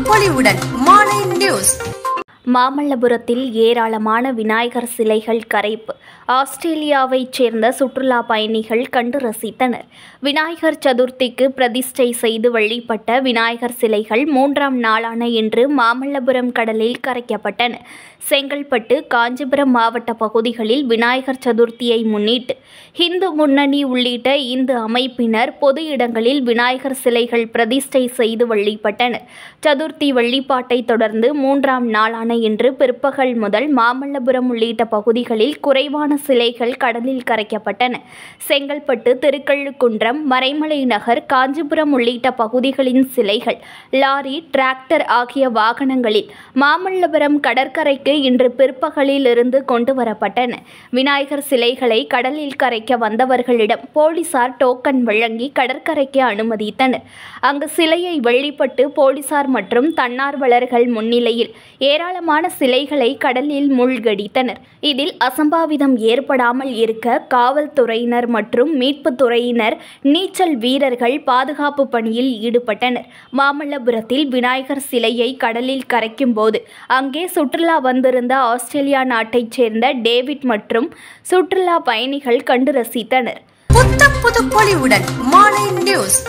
பொலிவுடன் morning news. மாமல்லபுரத்தில் ஏராளமான விநாயகர் சிலைகள் கரைப்பு. ஆஸ்திரேலியாவைச் சேர்ந்த சுற்றுலா பயணிகள் கண்டு ரசித்தனர். விநாயகர் சதுர்த்திக்கு பிரதிஷ்டை செய்து வழிபட்ட விநாயகர் சிலைகள் 3ஆம் நாளான இன்று மாமல்லபுரம் கடலில் கரைக்கப்பட்டன. செங்கல்பட்டு, காஞ்சிபுரம் மாவட்ட பகுதிகளில் விநாயகர் சதுர்த்தியை முன்னிட்டு இந்து முன்னணி உள்ளிட்ட இந்து அமைப்பினர் பொது இடங்களில் விநாயகர் சிலைகள் பிரதிஷ்டை செய்து வழிபட்டனர். சதுர்த்தி வழிபாட்டை தொடர்ந்து 3ஆம் நாளான இன்று பிற்பகல் முதல் மாமல்லபுரம் உள்ளிட்ட பகுதிகளில் குறைவான சிலைகள் கடலில் கரைக்கப்பட்டன. செங்கல்பட்டு, திருக்கழுக்குன்றம், மறைமலை நகர், காஞ்சிபுரம் உள்ளிட்ட பகுதிகளின் சிலைகள் லாரி, டிராக்டர் ஆகிய வாகனங்களில் மாமல்லபுரம் கடற்கரைக்கு இன்று பிற்பகலில் இருந்து கொண்டு வரப்பட்டன. விநாயகர் சிலைகளை கடலில் கரைக்க வந்தவர்களிடம் போலீசார் டோக்கன் வழங்கி கடற்கரைக்கு அனுமதித்தனர். அங்கு சிலையை வழிபட்டு போலீசார் மற்றும் தன்னார்வலர்கள் முன்னிலையில் ஏராளமான சிலைகளை கடலில் மூழ்கடித்தனர். இதில் அசம்பாவிதம் ஏற்படாமல் இருக்க காவல்துறையினர் மற்றும் மீட்புத் துறையினர், நீச்சல் வீரர்கள் பாதுகாப்பு பணியில் ஈடுபட்டனர். மாமல்லபுரத்தில் விநாயகர் சிலையை கடலில் கரைக்கும் போது அங்கே சுற்றுலா வந்திருந்த ஆஸ்திரேலியா நாட்டைச் சேர்ந்த டேவிட் மற்றும் சுற்றுலா பயணிகள் கண்டு ரசித்தனர். புது பொலிவுடன் மார்னிங் நியூஸ்.